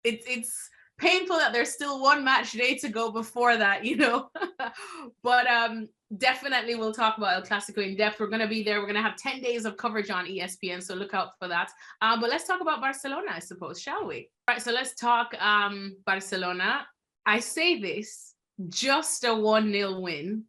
it's painful that there's still one match day to go before that, but definitely we'll talk about El Clasico in depth. We're going to be there. We're going to have 10 days of coverage on ESPN, so look out for that. But let's talk about Barcelona, I suppose, shall we? All right, so let's talk Barcelona. I say this, just a 1-0 win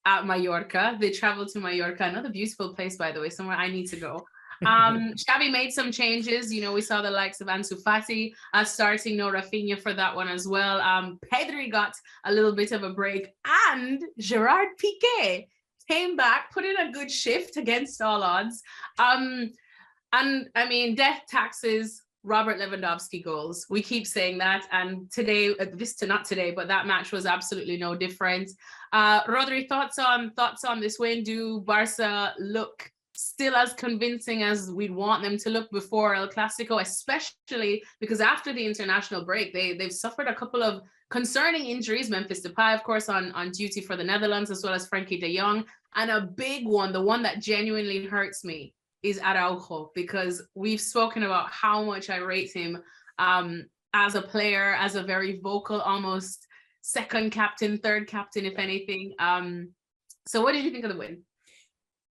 at Mallorca. They traveled to Mallorca, another beautiful place, by the way, somewhere I need to go. Xavi made some changes. We saw the likes of Ansu Fati starting, no Rafinha for that one as well. Pedri got a little bit of a break, and Gerard Piqué came back, put in a good shift against all odds. And I mean, death taxes, Robert Lewandowski goals. We keep saying that, and today, not today, but that match was absolutely no different. Rodri, thoughts on this win? Do Barca look still as convincing as we'd want them to look before El Clasico, especially because after the international break, they've suffered a couple of concerning injuries. Memphis Depay, of course, on duty for the Netherlands, as well as Frankie de Jong. And a big one, the one that genuinely hurts me, is Araujo, because we've spoken about how much I rate him as a player, as a very vocal, almost second captain, third captain, if anything. So what did you think of the win?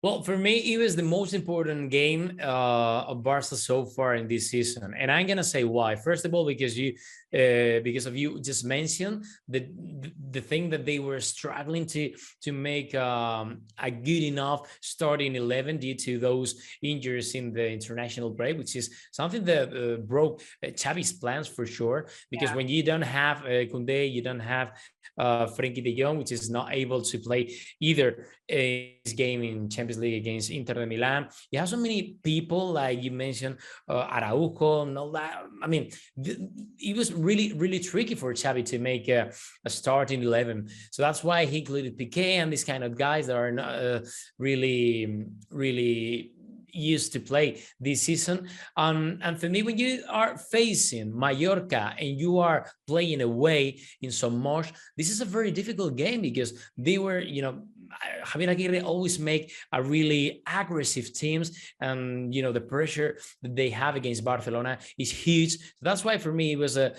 Well, for me, it was the most important game of Barca so far in this season, and I'm gonna say why. First of all, because you just mentioned the thing that they were struggling to make a good enough starting 11 due to those injuries in the international break, which is something that broke Xavi's plans for sure. Because when you don't have Koundé, you don't have Frenkie de Jong, which is not able to play either this game in Champions League against Inter de Milan. You have so many people, like you mentioned, Araujo, no, I mean, it was really, really tricky for Xavi to make a starting 11. So that's why he included Piqué and these kind of guys that are not really, really used to play this season. And for me, when you are facing Mallorca and you are playing away in Son Moix, this is a very difficult game because they were, Javier Aguirre always make a really aggressive teams, and the pressure that they have against Barcelona is huge. So that's why for me it was the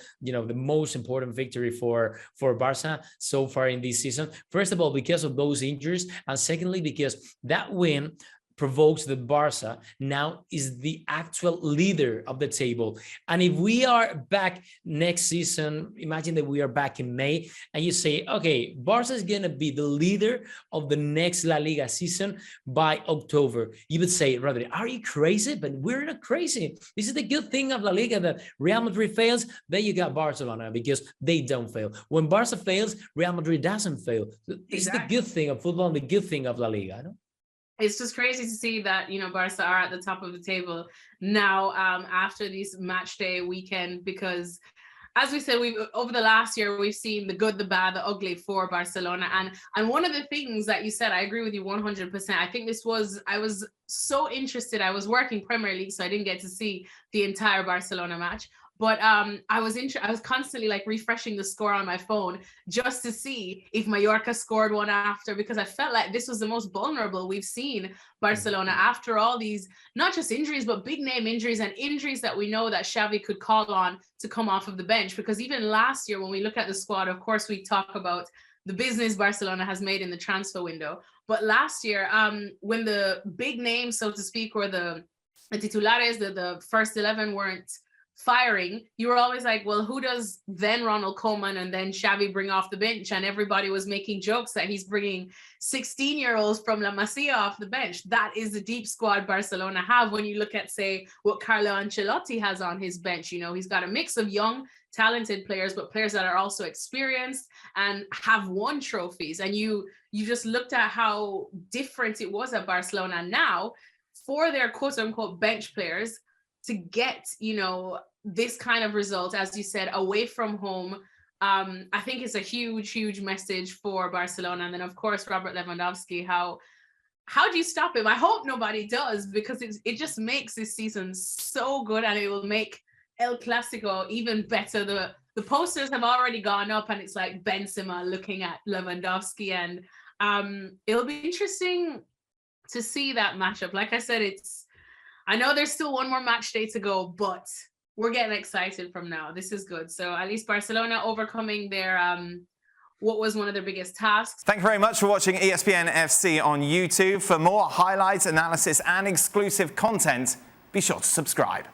most important victory for Barca so far in this season. First of all, because of those injuries, and secondly, because that win provokes that Barca now is the actual leader of the table. And if we are back next season, imagine that we are back in May, and you say, okay, Barca is going to be the leader of the next La Liga season by October. You would say, Rodri, are you crazy? But we're not crazy. This is the good thing of La Liga, that Real Madrid fails, then you got Barcelona, because they don't fail. When Barca fails, Real Madrid doesn't fail. This is the good thing of football and the good thing of La Liga. No? It's just crazy to see that, Barca are at the top of the table now after this match day weekend, because as we said, over the last year, we've seen the good, the bad, the ugly for Barcelona. And one of the things that you said, I agree with you 100%. I think I was so interested. I was working Premier League, so I didn't get to see the entire Barcelona match. But I was constantly like refreshing the score on my phone just to see if Mallorca scored one after, because I felt like this was the most vulnerable we've seen Barcelona after all these, not just injuries, but big name injuries, and injuries that we know that Xavi could call on to come off of the bench. Because even last year, when we look at the squad, of course, we talk about the business Barcelona has made in the transfer window. But last year, when the big names, so to speak, or the titulares, the first 11 weren't firing, you were always like, well, who does then Ronald Koeman and then Xavi bring off the bench? And everybody was making jokes that he's bringing 16-year-olds from La Masia off the bench. That is the deep squad Barcelona have. When you look at, say, what Carlo Ancelotti has on his bench, he's got a mix of young, talented players, but players that are also experienced and have won trophies. And you just looked at how different it was at Barcelona now for their quote unquote bench players to get, this kind of result, as you said, away from home. I think it's a huge, huge message for Barcelona. And then, of course, Robert Lewandowski, how do you stop him? I hope nobody does, because it just makes this season so good, and it will make El Clasico even better. The posters have already gone up, and it's like Benzema looking at Lewandowski, and it'll be interesting to see that matchup. Like I said, I know there's still one more match day to go, but we're getting excited from now. This is good. So at least Barcelona overcoming their what was one of their biggest tasks. Thank you very much for watching ESPN FC on YouTube. For more highlights, analysis and exclusive content, be sure to subscribe.